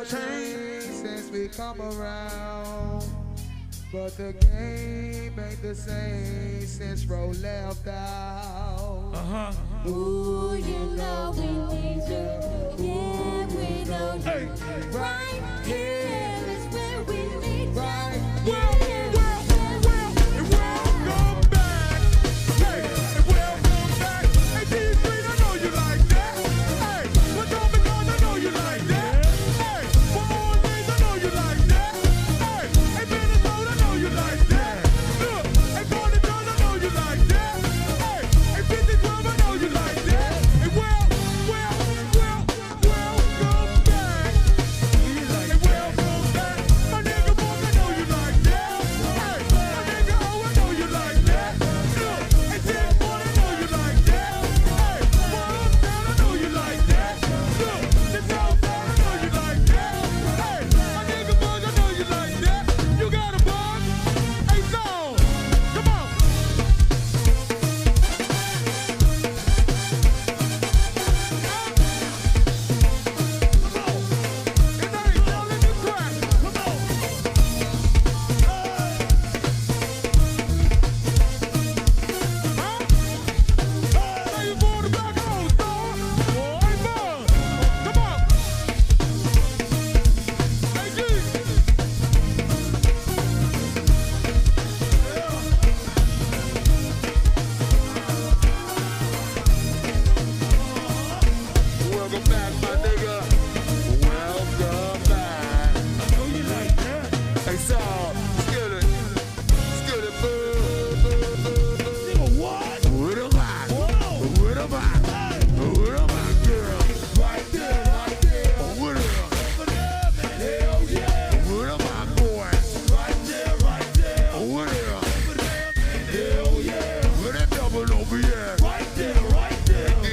changed since we come around. But the game ain't the same since Ro left out. Ooh, you know we need you. Yeah, we know you. Right here is where we need you. Welcome back. Hey, welcome back. Hey, D3, I know you like that. Hey, what's up because I know you like that. Hey, for all things I know you like that. Hey, Minnesota, I know you like that. Look, hey, Party Girl, I know you like that. Hey, 5012, I know you like that. Hey, welcome back. Hey, welcome back. My nigga Mark, I know you like that. Hey, my nigga O, I know you like that. Look, hey, Ted Boy, I know you like that. Hey, for Uptown, I know you like that. Look, the Southtown, I know you like that. Hey, my nigga Bug, I know you like that. You got a bug? Hey, Zone, come on. Welcome back, my nigga. Welcome back. I know you like that. Hey, Saul, skid it, boo. Nigga, what? What am I? What am I? What am I, girl? Right there. What am I? Hell yeah. What am I, boy? Right there. What am I? Hell yeah. What that double over here? Right there.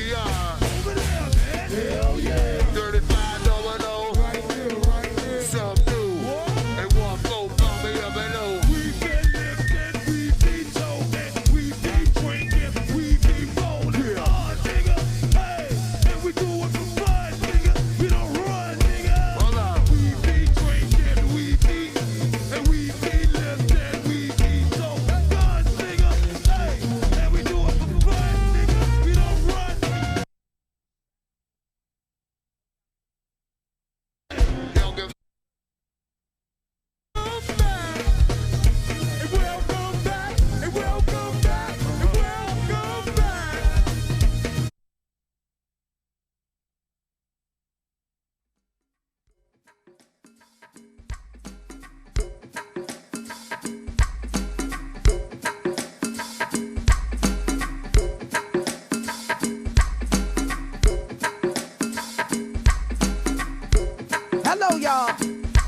Yeah. Hell yeah. 35 domino. Right there. Some new. And 1-4 call me up and low. We been lifting, we be toting, we be drinking, we be rolling. Nigga. Hey, and we do it for fun, nigga. We don't run, nigga. Hold up. We be drinking, we be, and we be lifting, we be toting guns, nigga. Hey, and we do it for fun, nigga. We don't run. Don't give welcome back. Hello, y'all.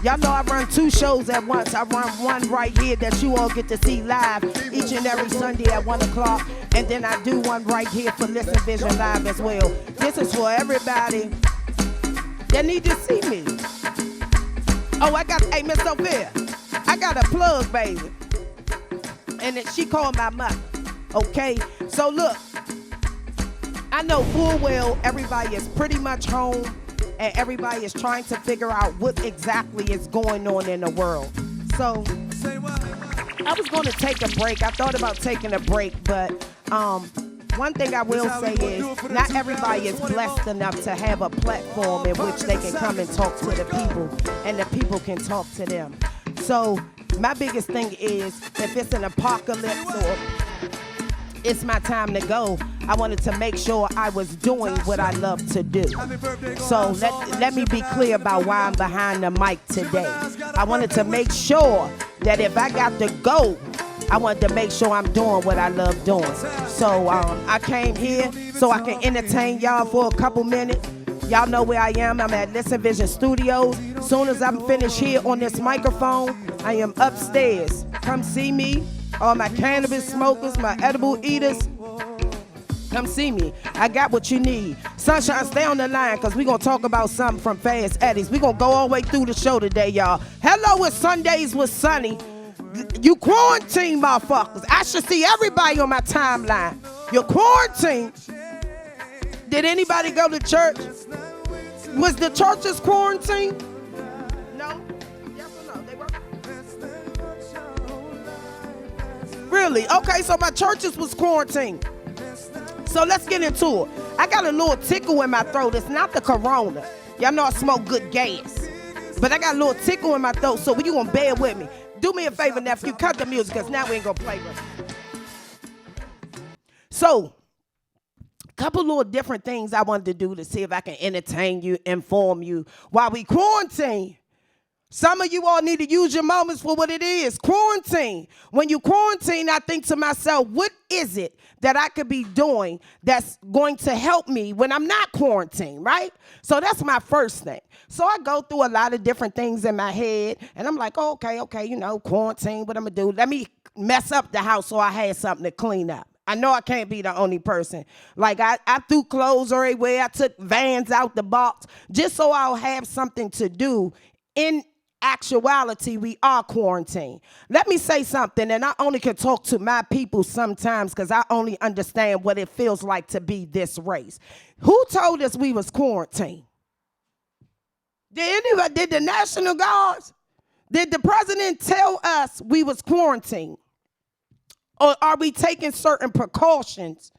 Y'all know I run 2 shows at once. I run one right here that you all get to see live each and every Sunday at 1 o'clock. And then I do one right here for Listen Vision Live as well. This is for everybody that need to see me. Oh, hey, Miss Sophia, I got a plug, baby. And she called my mother, okay? So look, I know full well everybody is pretty much home and everybody is trying to figure out what exactly is going on in the world. So I was going to take a break. I thought about taking a break, but one thing I will say is not everybody is blessed enough to have a platform in which they can come and talk to the people and the people can talk to them. So my biggest thing is if it's an apocalypse or it's my time to go, I wanted to make sure I was doing what I love to do. So let me be clear about why I'm behind the mic today. I wanted to make sure that if I got to go, I wanted to make sure I'm doing what I love doing. So I came here so I can entertain y'all for a couple minutes. Y'all know where I am. I'm at Listen Vision Studios. Soon as I'm finished here on this microphone, I am upstairs. Come see me. All my cannabis smokers, my edible eaters, come see me. I got what you need. Sunshine, stay on the line because we're going to talk about something from Fast Eddie's. We're going to go all the way through the show today, y'all. Hello, it's Sundays with Sunny. You quarantine, motherfuckers. I should see everybody on my timeline. You're quarantined. Did anybody go to church? Was the churches quarantined? Really? Okay, so my churches was quarantined. So let's get into it. I got a little tickle in my throat. It's not the corona. Y'all know I smoke good gas. But I got a little tickle in my throat, so you gonna bear with me. Do me a favor, nephew. Cut the music, because now we ain't gonna play with it. So, a couple little different things I wanted to do to see if I can entertain you, inform you while we quarantine. Some of you all need to use your moments for what it is, quarantine. When you quarantine, I think to myself, what is it that I could be doing that's going to help me when I'm not quarantined, right? So that's my first thing. So I go through a lot of different things in my head, and I'm like, oh, okay, quarantine, what I'm going to do? Let me mess up the house so I had something to clean up. I know I can't be the only person. Like, I threw clothes everywhere. I took Vans out the box just so I'll have something to do. In actuality, we are quarantined. Let me say something, and I only can talk to my people sometimes because I only understand what it feels like to be this race. Who told us we was quarantined? Did the National Guards? Did the president tell us we was quarantined? Or are we taking certain precautions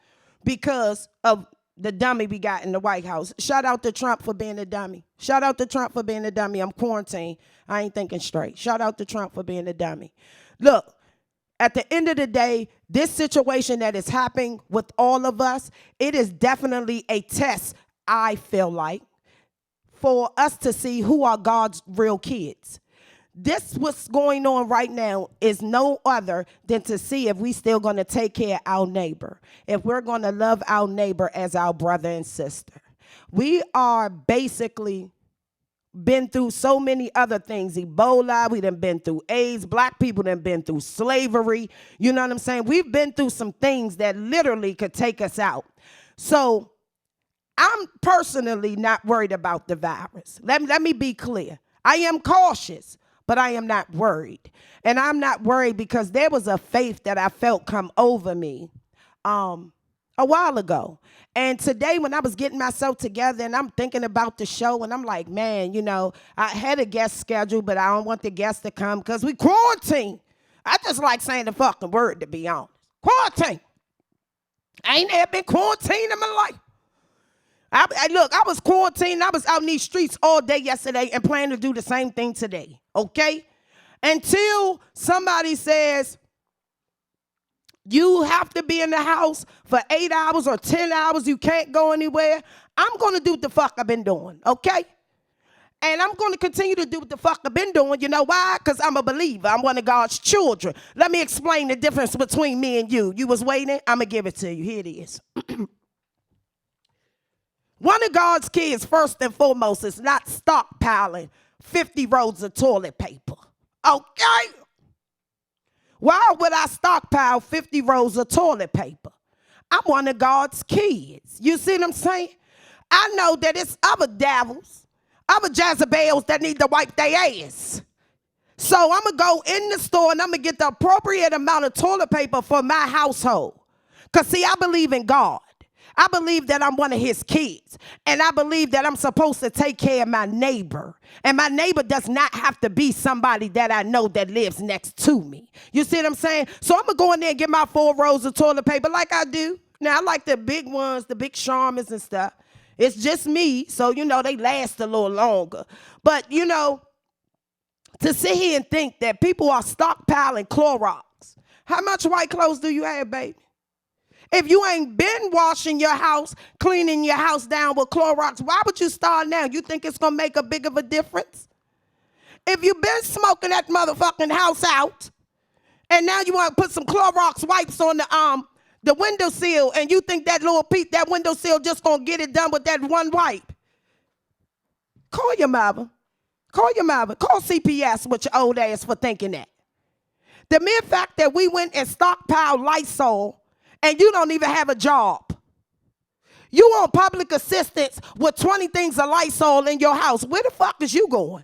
because of the dummy we got in the White House? Shout out to Trump for being a dummy. Shout out to Trump for being a dummy. I'm quarantined. I ain't thinking straight. Shout out to Trump for being a dummy. Look, at the end of the day, this situation that is happening with all of us, it is definitely a test, I feel like, for us to see who are God's real kids. This what's going on right now is no other than to see if we still going to take care of our neighbor, if we're going to love our neighbor as our brother and sister. We are basically been through so many other things. Ebola, we done been through AIDS. Black people done been through slavery. You know what I'm saying? We've been through some things that literally could take us out. So I'm personally not worried about the virus. Let me be clear. I am cautious, but I am not worried. And I'm not worried because there was a faith that I felt come over me a while ago. And today when I was getting myself together and I'm thinking about the show and I'm like, man, I had a guest scheduled, but I don't want the guests to come because we quarantine. I just like saying the fucking word, to be honest. Quarantine. I ain't never been quarantined in my life. I was quarantined. I was out in these streets all day yesterday and planning to do the same thing today, okay? Until somebody says, you have to be in the house for 8 hours or 10 hours. You can't go anywhere. I'm going to do what the fuck I've been doing, okay? And I'm going to continue to do what the fuck I've been doing. You know why? Because I'm a believer. I'm one of God's children. Let me explain the difference between me and you. You was waiting? I'm going to give it to you. Here it is. One of God's kids, first and foremost, is not stockpiling 50 rolls of toilet paper, okay? Why would I stockpile 50 rolls of toilet paper? I'm one of God's kids. You see what I'm saying? I know that it's other devils, other Jezebels that need to wipe their ass. So I'm going to go in the store and I'm going to get the appropriate amount of toilet paper for my household. Because, see, I believe in God. I believe that I'm one of his kids. And I believe that I'm supposed to take care of my neighbor. And my neighbor does not have to be somebody that I know that lives next to me. You see what I'm saying? So I'm going to go in there and get my 4 rolls of toilet paper like I do. Now, I like the big ones, the big Charmers and stuff. It's just me, so, they last a little longer. But, to sit here and think that people are stockpiling Clorox. How much white clothes do you have, baby? If you ain't been washing your house, cleaning your house down with Clorox, why would you start now? You think it's going to make a big of a difference? If you've been smoking that motherfucking house out, and now you want to put some Clorox wipes on the windowsill, and you think that windowsill just going to get it done with that one wipe, call your mother. Call your mother. Call CPS with your old ass for thinking that. The mere fact that we went and stockpiled Lysol and you don't even have a job. You on public assistance with 20 things of Lysol in your house. Where the fuck is you going?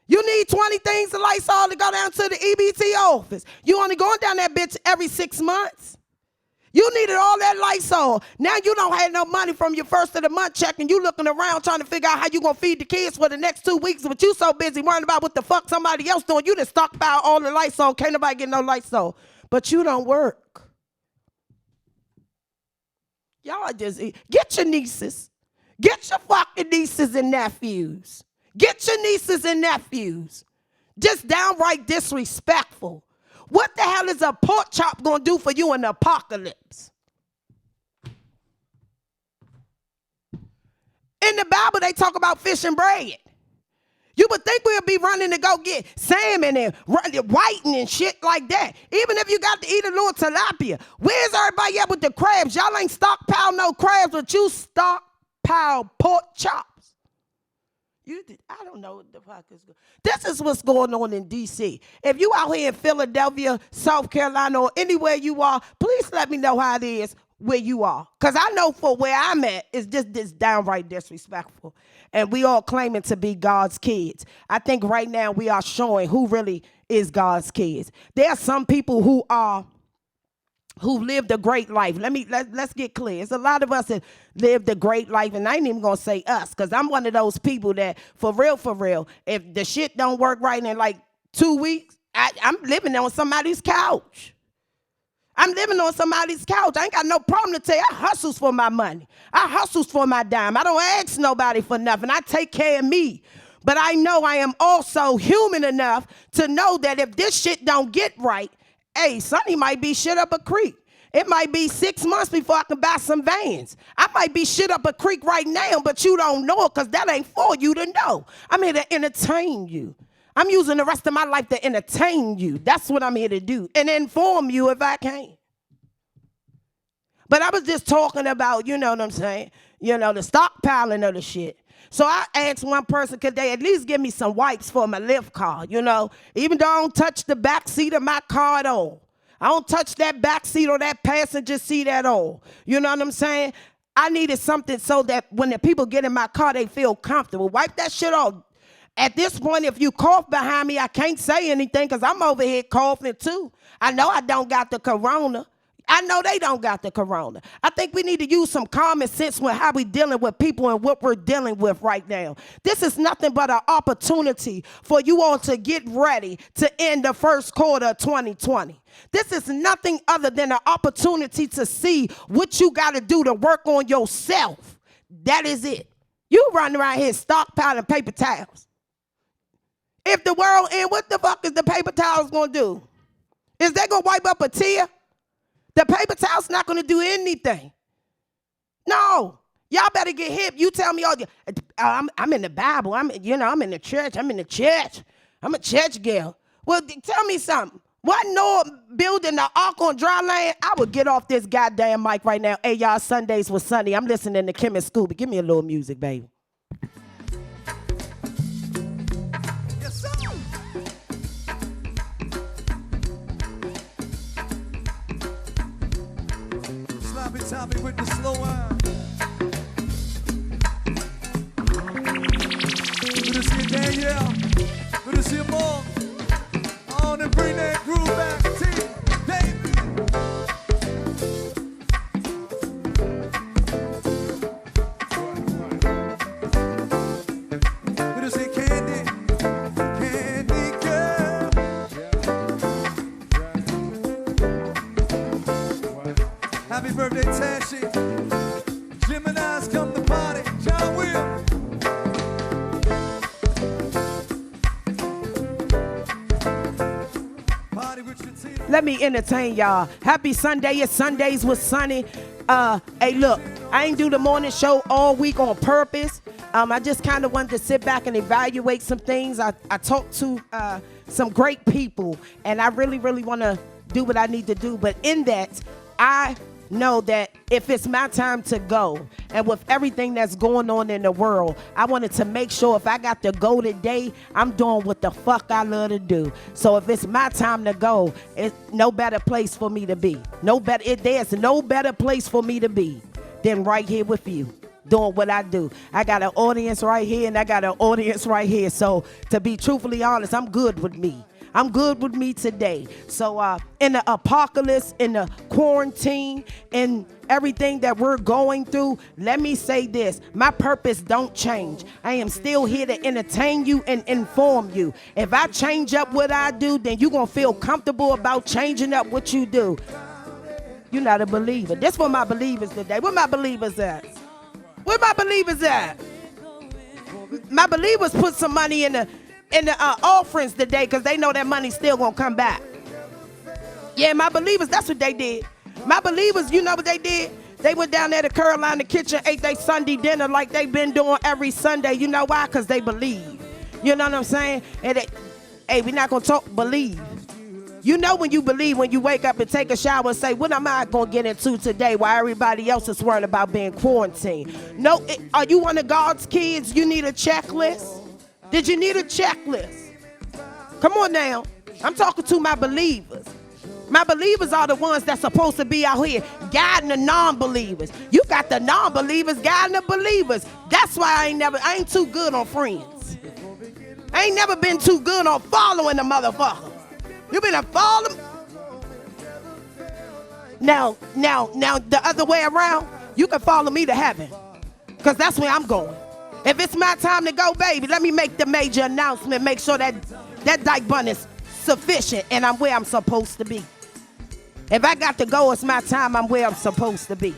You need 20 things of Lysol to go down to the EBT office. You only going down that bitch every 6 months. You needed all that Lysol. Now you don't have no money from your first of the month check and you looking around trying to figure out how you going to feed the kids for the next 2 weeks, but you so busy worrying about what the fuck somebody else doing. You done stockpile all the Lysol. Can't nobody get no Lysol. but you don't work. Y'all just get your nieces. Get your fucking nieces and nephews. Get your nieces and nephews. Just downright disrespectful. What the hell is a pork chop gonna do for you in the apocalypse? In the Bible, they talk about fish and bread. You would think we'll be running to go get salmon and whiting and shit like that. Even if you got to eat a little tilapia. Where's everybody at with the crabs? Y'all ain't stockpile no crabs, but you stockpile pork chops. I don't know what the fuck is going on. This is what's going on in D.C. If you out here in Philadelphia, South Carolina, or anywhere you are, please let me know how it is where you are. Because I know for where I'm at, it's just this downright disrespectful. And we all claiming to be God's kids. I think right now we are showing who really is God's kids. There are some people who lived a great life. Let's get clear. It's a lot of us that lived a great life, and I ain't even gonna say us, because I'm one of those people that, for real, if the shit don't work right in like 2 weeks, I'm living on somebody's couch. I'm living on somebody's couch. I ain't got no problem to tell you. I hustles for my money. I hustles for my dime. I don't ask nobody for nothing. I take care of me. But I know I am also human enough to know that if this shit don't get right, hey, Sonny might be shit up a creek. It might be 6 months before I can buy some Vans. I might be shit up a creek right now, but you don't know it because that ain't for you to know. I'm here to entertain you. I'm using the rest of my life to entertain you. That's what I'm here to do. And inform you if I can. But I was just talking about, you know what I'm saying, the stockpiling of the shit. So I asked one person, could they at least give me some wipes for my lift car, even though I don't touch the back seat of my car at all. I don't touch that back seat or that passenger seat at all. You know what I'm saying? I needed something so that when the people get in my car, they feel comfortable. Wipe that shit off. At this point, if you cough behind me, I can't say anything because I'm over here coughing too. I know I don't got the corona. I know they don't got the corona. I think we need to use some common sense with how we dealing with people and what we're dealing with right now. This is nothing but an opportunity for you all to get ready to end the first quarter of 2020. This is nothing other than an opportunity to see what you got to do to work on yourself. That is it. You running around here stockpiling paper towels. If the world ends, what the fuck is the paper towels going to do? Is they going to wipe up a tear? The paper towel's not going to do anything. No. Y'all better get hip. You tell me, I'm in the Bible. I'm in the church. I'm in the church. I'm a church girl. Well, tell me something. Wasn't Noah building the ark on dry land? I would get off this goddamn mic right now. Hey, y'all, Sundays with Sunny. I'm listening to Kim and Scooby. Give me a little music, baby. Topic with the slow wine. Good to see you, Danielle. Good to see you, Mom. On and bring that groove back, T. Baby. Good to see Candy. Candy girl. Happy birthday, Tashi. Gemini's come to party. John Will. Party with your team. Let me entertain y'all. Happy Sunday. It's Sundays with Sunny. Hey, look, I ain't do the morning show all week on purpose. I just kind of wanted to sit back and evaluate some things. I talked to some great people, and I really, really want to do what I need to do. But in that, I know that if it's my time to go, and with everything that's going on in the world, I wanted to make sure if I got to go today, I'm doing what the fuck I love to do. So if it's my time to go, it's no better place for me to be. There's no better place for me to be than right here with you, doing what I do. I got an audience right here, and I got an audience right here. So to be truthfully honest, I'm good with me. I'm good with me today. So in the apocalypse, in the quarantine, in everything that we're going through, let me say this. My purpose don't change. I am still here to entertain you and inform you. If I change up what I do, then you're going to feel comfortable about changing up what you do. You're not a believer. This for my believers today. Where my believers at? Where my believers at? My believers put some money in the offerings today because they know that money's still going to come back. Yeah, my believers, that's what they did. My believers, you know what they did? They went down there to Carolina Kitchen, ate their Sunday dinner like they've been doing every Sunday. You know why? Because they believe. You know what I'm saying? And hey, we're not going to talk believe. You know when you believe, when you wake up and take a shower and say, what am I going to get into today while everybody else is worried about being quarantined? No, are you one of God's kids? You need a checklist? Did you need a checklist? Come on now. I'm talking to my believers. My believers are the ones that's supposed to be out here guiding the non-believers. You got the non-believers guiding the believers. That's why I ain't too good on friends. I ain't never been too good on following the motherfucker. You been a follow? Now, the other way around, you can follow me to heaven. Because that's where I'm going. If it's my time to go, baby, let me make the major announcement. Make sure that dyke bun is sufficient and I'm where I'm supposed to be. If I got to go, it's my time, I'm where I'm supposed to be.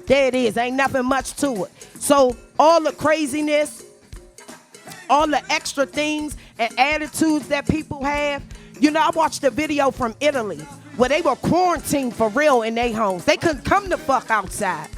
There it is. Ain't nothing much to it. So all the craziness, all the extra things and attitudes that people have. You know, I watched a video from Italy where they were quarantined for real in their homes. They couldn't come the fuck outside.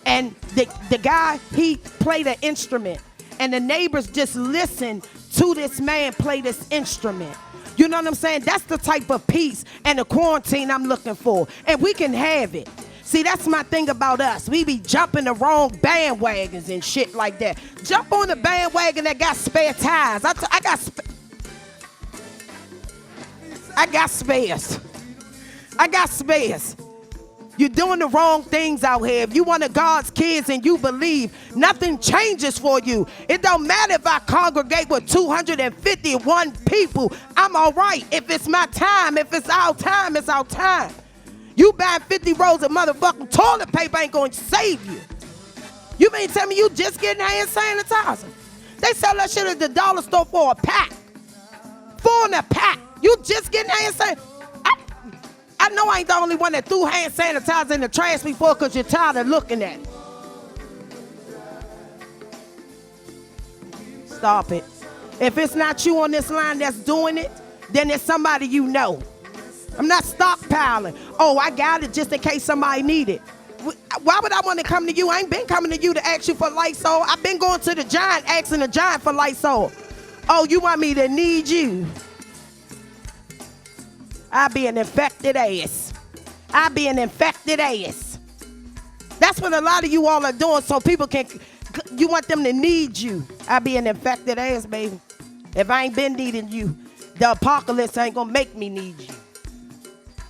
And the guy, he played an instrument. And the neighbors just listened to this man play this instrument. You know what I'm saying? That's the type of peace and the quarantine I'm looking for. And we can have it. See, that's my thing about us. We be jumping the wrong bandwagons and shit like that. Jump on the bandwagon that got spare tires. I got spares. I got spares. You're doing the wrong things out here. If you one of God's kids and you believe, nothing changes for you. It don't matter if I congregate with 251 people. I'm all right. If it's my time, if it's our time, it's our time. You buying 50 rolls of motherfucking toilet paper ain't going to save you. You mean tell me you just getting hand sanitizer? They sell that shit at the dollar store for a pack. 4 in a pack. You just getting hand sanitizer. I know I ain't the only one that threw hand sanitizer in the trash before because you're tired of looking at it. Stop it. If it's not you on this line that's doing it, then it's somebody you know. I'm not stockpiling. Oh, I got it just in case somebody need it. Why would I want to come to you? I ain't been coming to you to ask you for Lysol. I've been going to the Giant asking the Giant for Lysol. Oh, you want me to need you? I be an infected ass. I be an infected ass. That's what a lot of you all are doing so people can, you want them to need you. I be an infected ass, baby. If I ain't been needing you, the apocalypse ain't gonna make me need you.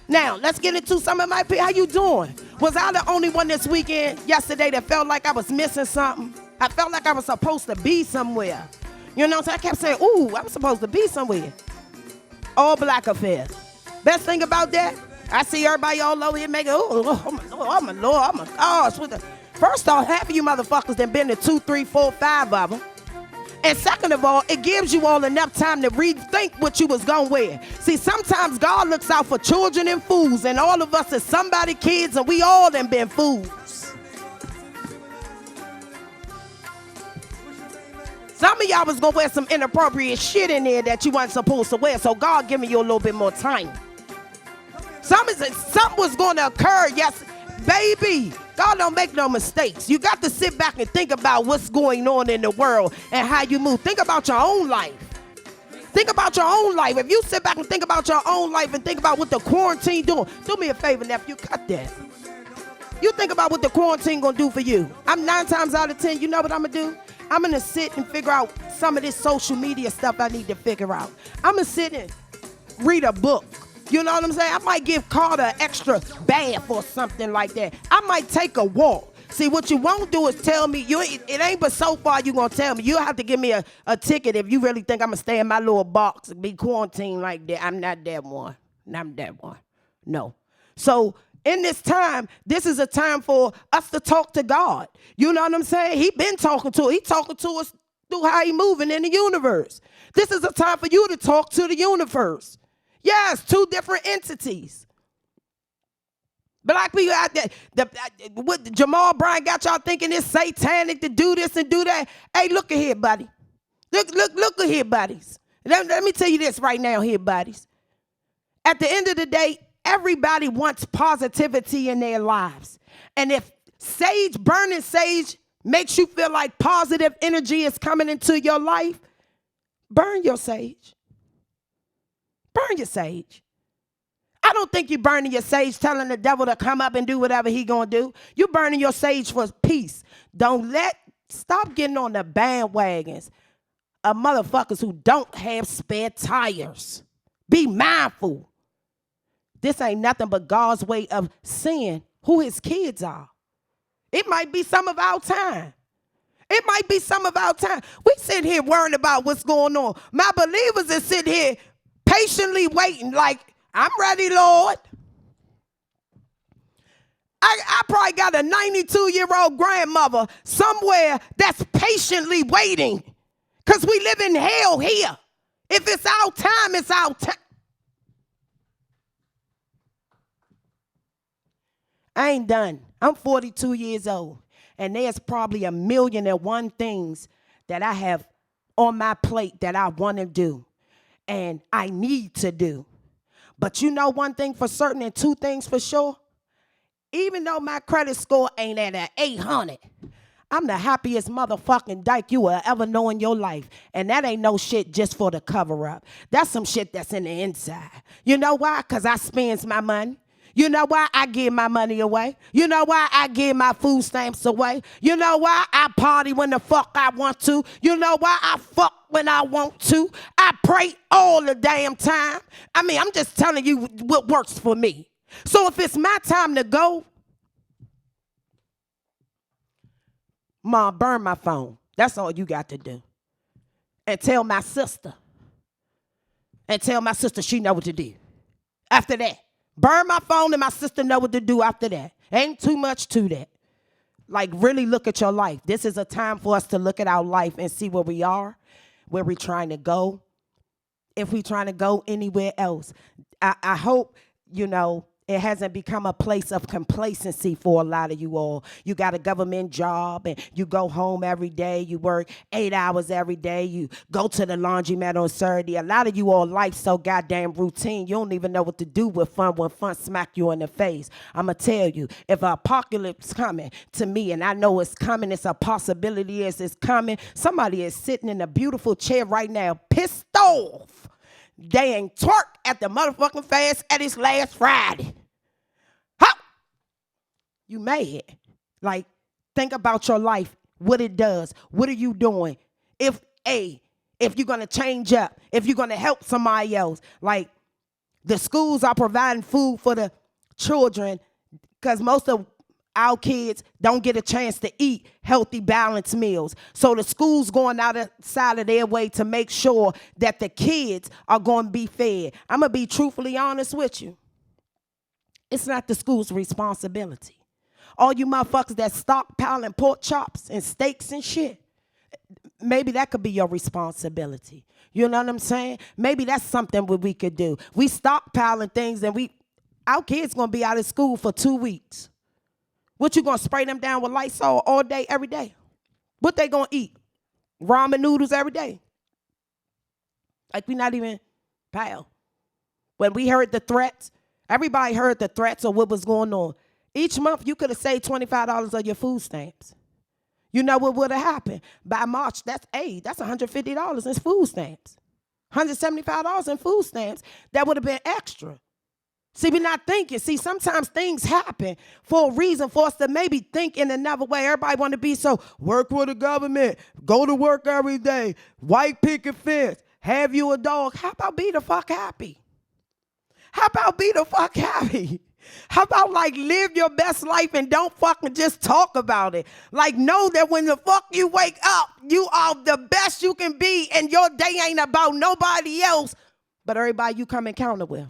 Now, let's get into some of my people. How you doing? Was I the only one this weekend, yesterday, that felt like I was missing something? I felt like I was supposed to be somewhere. You know what I'm saying? I kept saying, ooh, I'm supposed to be somewhere. All black affairs. Best thing about that, I see everybody all over here making, oh my Lord, oh my gosh. First off, half of you motherfuckers done been to 2, 3, 4, 5 of them. And second of all, it gives you all enough time to rethink what you was gonna wear. See, sometimes God looks out for children and fools, and all of us is somebody kids, and we all done been fools. Some of y'all was gonna wear some inappropriate shit in there that you wasn't supposed to wear, so God give me you a little bit more time. Something was gonna occur, yes, baby. God don't make no mistakes. You got to sit back and think about what's going on in the world and how you move. Think about your own life. Think about your own life. If you sit back and think about your own life and think about what the quarantine doing, do me a favor, nephew, cut that. You think about what the quarantine gonna do for you. I'm 9 times out of 10, you know what I'm gonna do? I'm gonna sit and figure out some of this social media stuff I need to figure out. I'm gonna sit and read a book. You know what I'm saying? I might give Carter an extra bath or something like that. I might take a walk. See, what you won't do is tell me, it ain't but so far you gonna tell me. You'll have to give me a ticket if you really think I'm gonna stay in my little box and be quarantined like that. I'm not that one. I'm that one. No. So in this time, this is a time for us to talk to God. You know what I'm saying? He been talking to us. He talking to us through how he moving in the universe. This is a time for you to talk to the universe. Yes, two different entities. Black people out there, what Jamal Bryant got y'all thinking it's satanic to do this and do that. Hey, look at here, buddy. Look at here, buddies. Let me tell you this right now here, buddies. At the end of the day, everybody wants positivity in their lives. And if burning sage makes you feel like positive energy is coming into your life, burn your sage. Burn your sage. I don't think you're burning your sage telling the devil to come up and do whatever he gonna do. You're burning your sage for peace. Stop getting on the bandwagons of motherfuckers who don't have spare tires. Be mindful. This ain't nothing but God's way of seeing who his kids are. It might be some of our time. It might be some of our time. We sit here worrying about what's going on. My believers are sitting here patiently waiting like, I'm ready, Lord. I probably got a 92-year-old grandmother somewhere that's patiently waiting because we live in hell here. If it's our time, it's our time. I ain't done. I'm 42 years old, and there's probably 1,000,001 things that I have on my plate that I want to do and I need to do. But you know one thing for certain and two things for sure? Even though my credit score ain't at an 800, I'm the happiest motherfucking dyke you will ever know in your life. And that ain't no shit just for the cover up. That's some shit that's in the inside. You know why? Because I spends my money. You know why? I give my money away. You know why? I give my food stamps away. You know why? I party when the fuck I want to. You know why? I fuck when I want to. I pray all the damn time. I mean, I'm just telling you what works for me. So if it's my time to go, Ma, burn my phone. That's all you got to do. And tell my sister. And tell my sister she know what to do. After that. Burn my phone and my sister know what to do after that. Ain't too much to that. Like, really look at your life. This is a time for us to look at our life and see where we are, where we're trying to go, if we're trying to go anywhere else. I hope, it hasn't become a place of complacency for a lot of you all. You got a government job and you go home every day. You work 8 hours every day. You go to the laundromat on Saturday. A lot of you all life so goddamn routine. You don't even know what to do with fun when fun smack you in the face. I'm going to tell you, if an apocalypse coming to me and I know it's coming, it's a possibility it's coming, somebody is sitting in a beautiful chair right now, pissed off. They ain't twerk at the motherfucking fast at his last Friday. How? You mad. Like, think about your life, what it does. What are you doing? If you're going to change up, if you're going to help somebody else. Like, the schools are providing food for the children because most of our kids don't get a chance to eat healthy, balanced meals. So the school's going outside of their way to make sure that the kids are going to be fed. I'm going to be truthfully honest with you. It's not the school's responsibility. All you motherfuckers that stockpiling pork chops and steaks and shit, maybe that could be your responsibility. You know what I'm saying? Maybe that's something we could do. We stockpiling things and our kids going to be out of school for 2 weeks. What, you gonna spray them down with Lysol all day, every day? What they gonna eat? Ramen noodles every day? Like, we not even pal. When we heard the threats, everybody heard the threats of what was going on. Each month, you could have saved $25 of your food stamps. You know what would have happened? By March, that's $150 in food stamps. $175 in food stamps. That would have been extra. See, we're not thinking. See, sometimes things happen for a reason for us to maybe think in another way. Everybody want to be so, work with the government, go to work every day, white picket fence, have you a dog. How about be the fuck happy? How about be the fuck happy? How about like live your best life and don't fucking just talk about it? Like know that when the fuck you wake up, you are the best you can be and your day ain't about nobody else but everybody you come encounter with.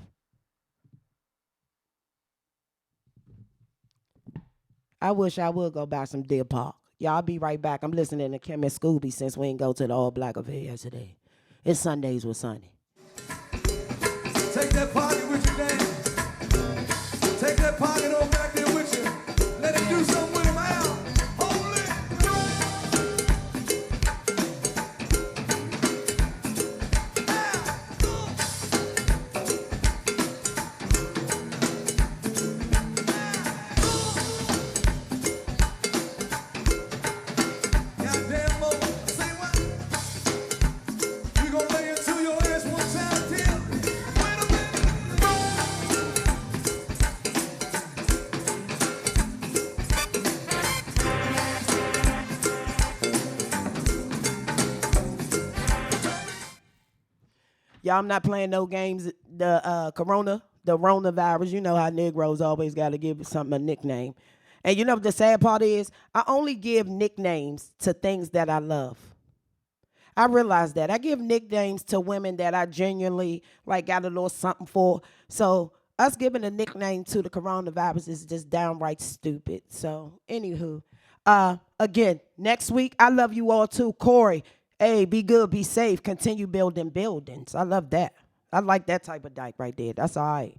I wish I would go buy some Deer Park. Y'all be right back. I'm listening to Kim and Scooby since we ain't go to the All Black affair yesterday. It's Sundays with Sunny. Take that pocket with you, Dan. Take that pocket over back there with you. Let it do something with him out. Hold it. Goddamn Mo, say what? You gonna lay into your ass one time, Tim? Wait a minute. Y'all, I'm not playing no games. The coronavirus, you know how Negroes always got to give something a nickname. And you know what the sad part is? I only give nicknames to things that I love. I realize that. I give nicknames to women that I genuinely like got a little something for. So us giving a nickname to the coronavirus is just downright stupid. So anywho, again, next week, I love you all too. Corey, hey, be good, be safe, continue building buildings. I love that. I like that type of dyke right there. That's all right.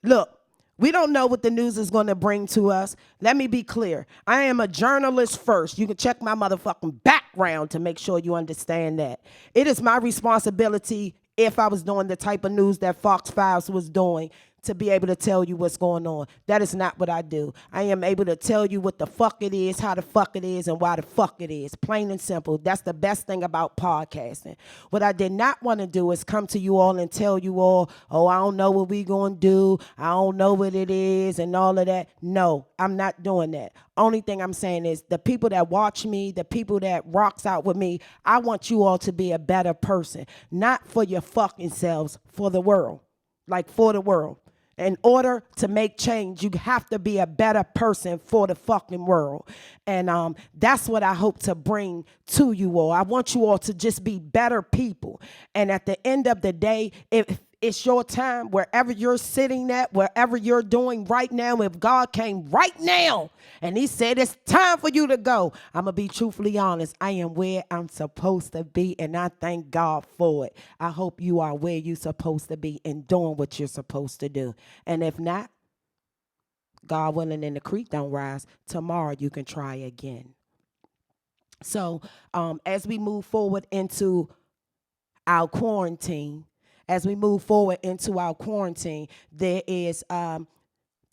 Look, we don't know what the news is going to bring to us. Let me be clear. I am a journalist first. You can check my motherfucking background to make sure you understand that. It is my responsibility, if I was doing the type of news that Fox 5 was doing, to be able to tell you what's going on. That is not what I do. I am able to tell you what the fuck it is, how the fuck it is, and why the fuck it is. Plain and simple. That's the best thing about podcasting. What I did not want to do is come to you all and tell you all, oh, I don't know what we going to do. I don't know what it is and all of that. No, I'm not doing that. Only thing I'm saying is the people that watch me, the people that rocks out with me, I want you all to be a better person. Not for your fucking selves, for the world. Like for the world. In order to make change, you have to be a better person for the fucking world. And that's what I hope to bring to you all. I want you all to just be better people. And at the end of the day, if it's your time, wherever you're sitting at, wherever you're doing right now, if God came right now and he said it's time for you to go, I'm going to be truthfully honest. I am where I'm supposed to be, and I thank God for it. I hope you are where you're supposed to be and doing what you're supposed to do. And if not, God willing and the creek don't rise, tomorrow you can try again. So as we move forward into our quarantine, there is the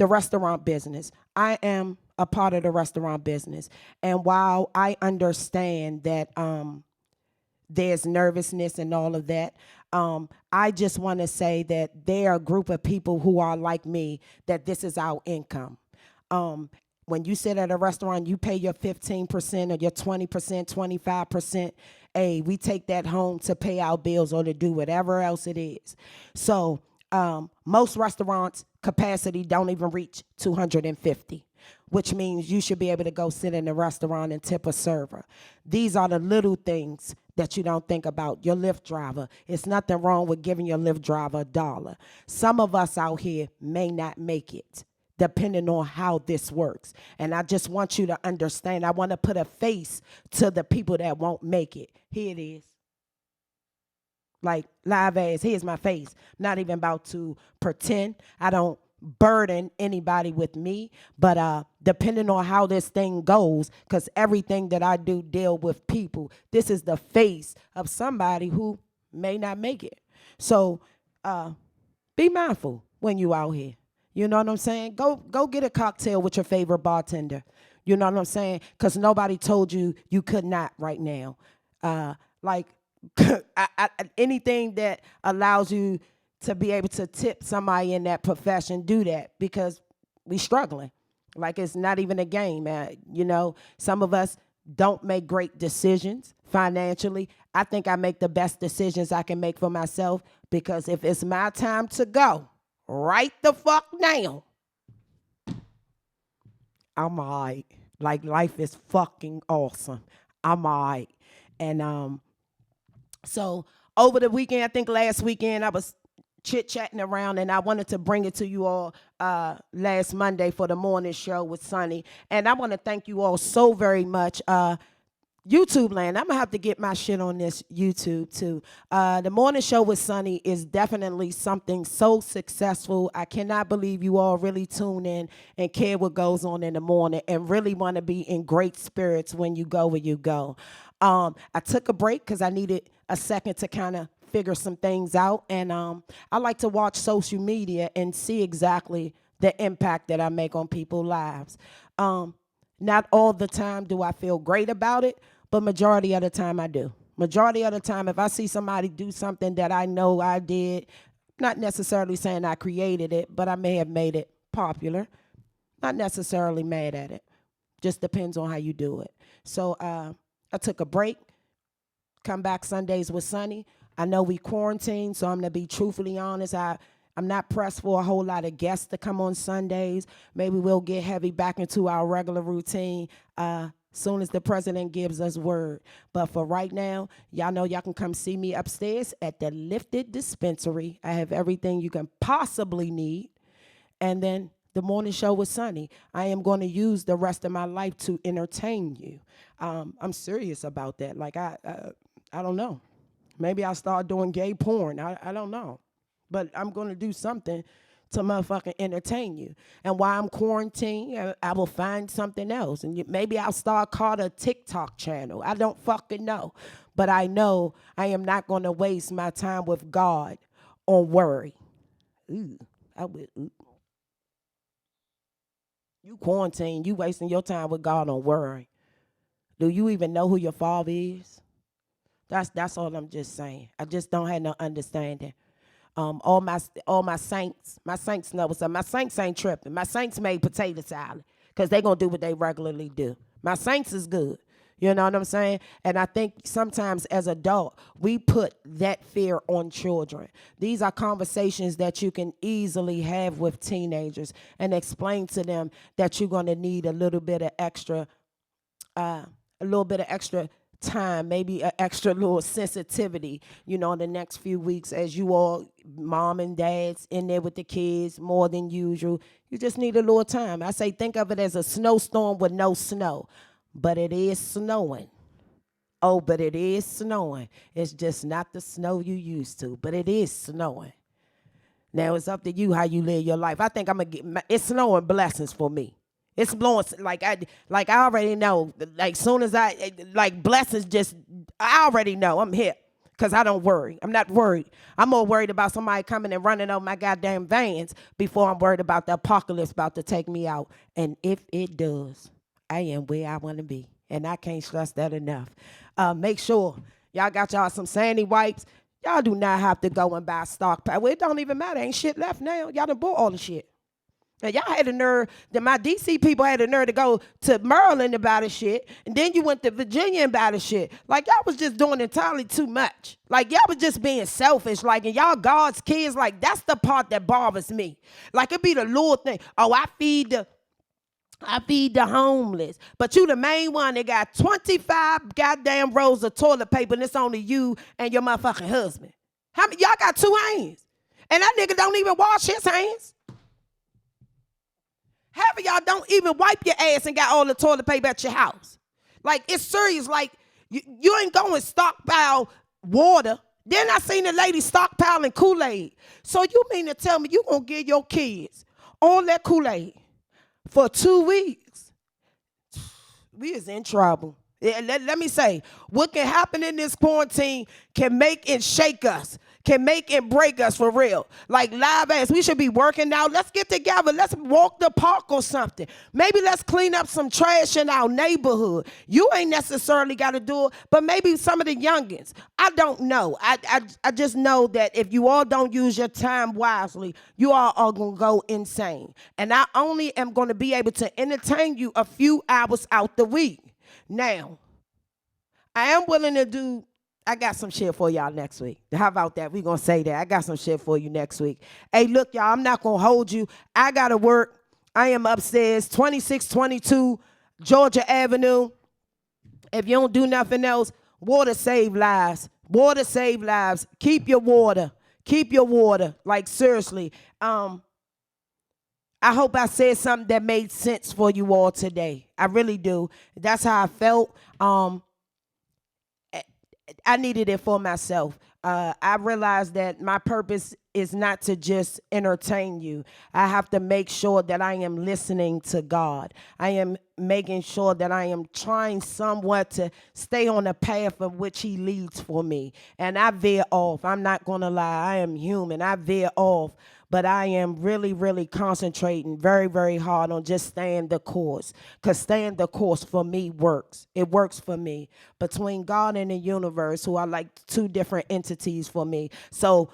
restaurant business. I am a part of the restaurant business. And while I understand that there's nervousness and all of that, I just want to say that there are a group of people who are like me, that this is our income. When you sit at a restaurant, you pay your 15% or your 20%, 25%. Hey, we take that home to pay our bills or to do whatever else it is. So most restaurants' capacity don't even reach 250, which means you should be able to go sit in a restaurant and tip a server. These are the little things that you don't think about. Your Lyft driver, it's nothing wrong with giving your Lyft driver $1. Some of us out here may not make it, depending on how this works. And I just want you to understand, I want to put a face to the people that won't make it. Here it is. Like live as, here's my face. Not even about to pretend. I don't burden anybody with me, but depending on how this thing goes, because everything that I do deal with people, this is the face of somebody who may not make it. So be mindful when you out here. You know what I'm saying? Go get a cocktail with your favorite bartender. You know what I'm saying? Because nobody told you you could not right now. Anything that allows you to be able to tip somebody in that profession, do that, because we struggling. Like it's not even a game, man. You know, some of us don't make great decisions financially. I think I make the best decisions I can make for myself, because if it's my time to go, right the fuck now, I'm all right. Like, life is fucking awesome. I'm all right. And so over the weekend, I think last weekend, I was chit-chatting around, and I wanted to bring it to you all last Monday for the morning show with Sonny. And I want to thank you all so very much. YouTube land, I'm gonna have to get my shit on this YouTube too. The morning show with Sonny is definitely something so successful. I cannot believe you all really tune in and care what goes on in the morning and really want to be in great spirits when you go where you go. I took a break because I needed a second to kind of figure some things out, and I like to watch social media and see exactly the impact that I make on people's lives. Not all the time do I feel great about it, but majority of the time I do. Majority of the time, if I see somebody do something that I know I did, not necessarily saying I created it, but I may have made it popular, not necessarily mad at it. Just depends on how you do it. So I took a break, come back Sundays with Sonny. I know we quarantined, so I'm going to be truthfully honest. I'm not pressed for a whole lot of guests to come on Sundays. Maybe we'll get heavy back into our regular routine soon as the president gives us word. But for right now, y'all know y'all can come see me upstairs at the Lifted Dispensary. I have everything you can possibly need. And then the morning show with Sonny. I am going to use the rest of my life to entertain you. I'm serious about that. Like, I don't know. Maybe I'll start doing gay porn. I don't know. But I'm going to do something to motherfucking entertain you. And while I'm quarantined, I will find something else. And maybe I'll start called a TikTok channel. I don't fucking know. But I know I am not going to waste my time with God on worry. Ooh, I would. Ooh. You quarantine, you wasting your time with God on worry. Do you even know who your father is? That's all I'm just saying. I just don't have no understanding. All my saints know what's up. My saints ain't tripping. My saints made potato salad because they gonna do what they regularly do. My saints is good. You know what I'm saying? And I think sometimes as adult, we put that fear on children. These are conversations that you can easily have with teenagers and explain to them that you're gonna need a little bit of extra time, maybe an extra little sensitivity, in the next few weeks as you all, mom and dad's in there with the kids more than usual. You just need a little time. I say think of it as a snowstorm with no snow, but it is snowing. Oh, but it is snowing. It's just not the snow you used to, but it is snowing. Now it's up to you how you live your life. I think I'm going to get, it's snowing blessings for me. It's blowing, I already know, soon as blessings I already know I'm here because I don't worry. I'm not worried. I'm more worried about somebody coming and running over my goddamn vans before I'm worried about the apocalypse about to take me out. And if it does, I am where I want to be. And I can't stress that enough. Make sure y'all got y'all some sandy wipes. Y'all do not have to go and buy stockpile. Well, it don't even matter. Ain't shit left now. Y'all done bought all the shit. Now, y'all had the nerve, my DC people had the nerve to go to Maryland about the shit, and then you went to Virginia about the shit. Like, y'all was just doing entirely too much. Like, y'all was just being selfish. Like, and y'all God's kids, like, that's the part that bothers me. Like, it be the little thing. Oh, I feed the homeless. But you the main one that got 25 goddamn rolls of toilet paper, and it's only you and your motherfucking husband. How many, y'all got 2 hands. And that nigga don't even wash his hands. Half of y'all don't even wipe your ass and got all the toilet paper at your house. Like, it's serious. Like, you ain't going stockpile water. Then I seen the lady stockpiling Kool-Aid. So you mean to tell me you gonna give your kids all that Kool-Aid for 2 weeks? We is in trouble. Let me say, what can happen in this quarantine can make and shake us, can make and break us for real. Like live ass, we should be working out. Let's get together. Let's walk the park or something. Maybe let's clean up some trash in our neighborhood. You ain't necessarily got to do it, but maybe some of the youngins. I don't know. I just know that if you all don't use your time wisely, you all are going to go insane. And I only am going to be able to entertain you a few hours out the week. Now, I am willing to do, I got some shit for y'all next week. How about that? We're going to say that. I got some shit for you next week. Hey, look, y'all, I'm not going to hold you. I got to work. I am upstairs, 2622 Georgia Avenue. If you don't do nothing else, water save lives. Water save lives. Keep your water. Keep your water. Like, seriously. I hope I said something that made sense for you all today. I really do. That's how I felt. I needed it for myself. I realized that my purpose is not to just entertain you. I have to make sure that I am listening to God. I am making sure that I am trying somewhat to stay on the path of which He leads for me. And I veer off. I'm not going to lie. I am human. I veer off. But I am really, really concentrating very, very hard on just staying the course. Because staying the course for me works. It works for me. Between God and the universe, who are like two different entities for me. So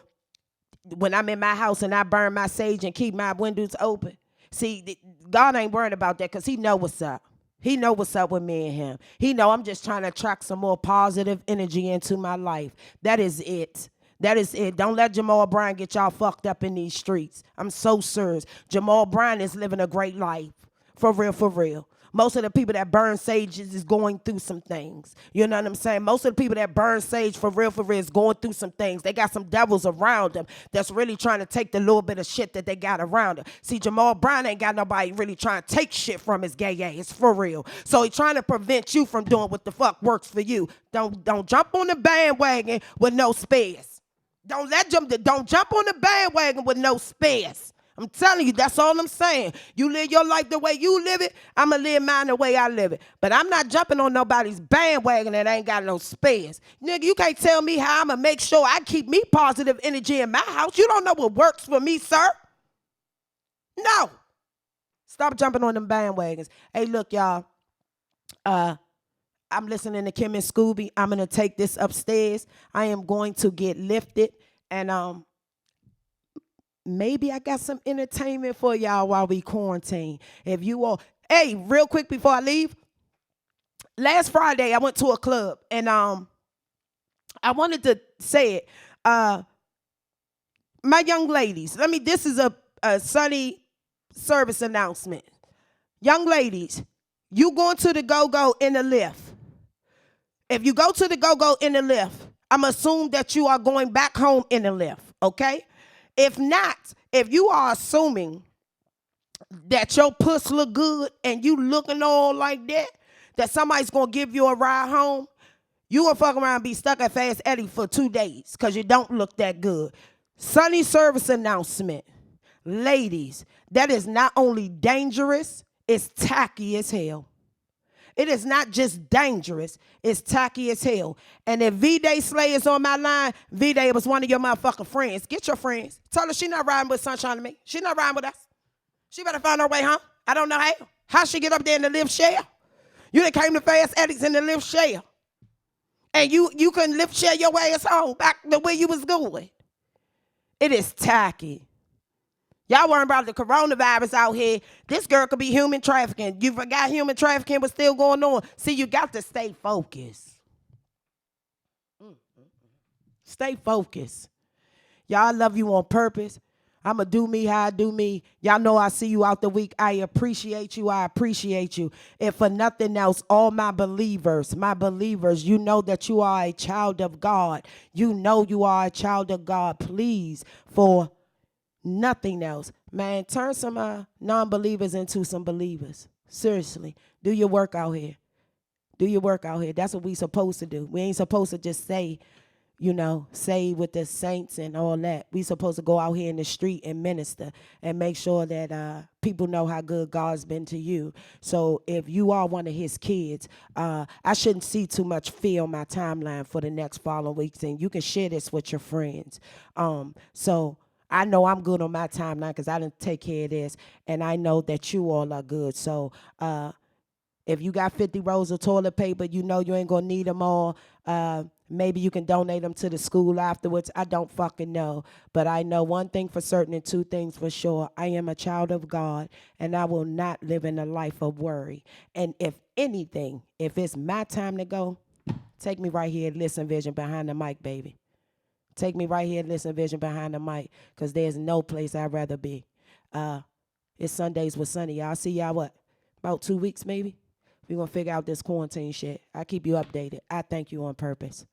when I'm in my house and I burn my sage and keep my windows open, see, God ain't worried about that because He know what's up. He know what's up with me and Him. He know I'm just trying to attract some more positive energy into my life. That is it. That is it. Don't let Jamal Brown get y'all fucked up in these streets. I'm so serious. Jamal Brown is living a great life. For real, for real. Most of the people that burn sages is going through some things. You know what I'm saying? Most of the people that burn sage for real is going through some things. They got some devils around them that's really trying to take the little bit of shit that they got around them. See, Jamal Brown ain't got nobody really trying to take shit from his gay ass, for real. So he's trying to prevent you from doing what the fuck works for you. Don't jump on the bandwagon with no spares. Don't jump on the bandwagon with no spares. I'm telling you, that's all I'm saying. You live your life the way you live it, I'm going to live mine the way I live it. But I'm not jumping on nobody's bandwagon that ain't got no spares. Nigga, you can't tell me how I'm going to make sure I keep me positive energy in my house. You don't know what works for me, sir. No. Stop jumping on them bandwagons. Hey, look, y'all. I'm listening to Kim and Scooby. I'm going to take this upstairs. I am going to get lifted. And maybe I got some entertainment for y'all while we quarantine. If you all, hey, real quick before I leave. Last Friday, I went to a club. And I wanted to say it. My young ladies, this is a Sunny service announcement. Young ladies, you going to the go-go in the lift. If you go to the go-go in the lift, I'm assuming that you are going back home in the lift, okay? If not, if you are assuming that your puss look good and you looking all like that somebody's going to give you a ride home, you going to fuck around and be stuck at Fast Eddie for 2 days because you don't look that good. Sunny service announcement. Ladies, that is not only dangerous, it's tacky as hell. It is not just dangerous, it's tacky as hell. And if V-Day Slay is on my line, V-Day was one of your motherfucking friends. Get your friends. Tell her she not riding with Sunshine and me. She not riding with us. She better find her way home. I don't know how. How she get up there in the lift share? You done came to Fast Eddie's in the lift share. And you couldn't lift share your ass home back the way you was going. It is tacky. Y'all worrying about the coronavirus out here. This girl could be human trafficking. You forgot human trafficking was still going on. See, you got to stay focused. Stay focused. Y'all, I love you on purpose. I'm going to do me how I do me. Y'all know I see you out the week. I appreciate you. I appreciate you. If for nothing else, all my believers, you know that you are a child of God. You know you are a child of God. Please, for nothing else, man, turn some non-believers into some believers. Seriously, do your work out here. Do your work out here. That's what we supposed to do. We ain't supposed to just say with the saints and all that. We supposed to go out here in the street and minister and make sure that people know how good God's been to you. So if you are one of His kids, I shouldn't see too much fear on my timeline for the next following weeks, and you can share this with your friends. So I know I'm good on my timeline because I didn't take care of this, and I know that you all are good. So if you got 50 rolls of toilet paper, you know you ain't going to need them all. Maybe you can donate them to the school afterwards. I don't fucking know. But I know one thing for certain and 2 things for sure. I am a child of God, and I will not live in a life of worry. And if anything, if it's my time to go, take me right here at Listen Vision behind the mic, baby. Take me right here at Listen Vision behind the mic, because there's no place I'd rather be. It's Sundays with Sunny. I'll see y'all, what, about 2 weeks maybe? We're going to figure out this quarantine shit. I'll keep you updated. I thank you on purpose.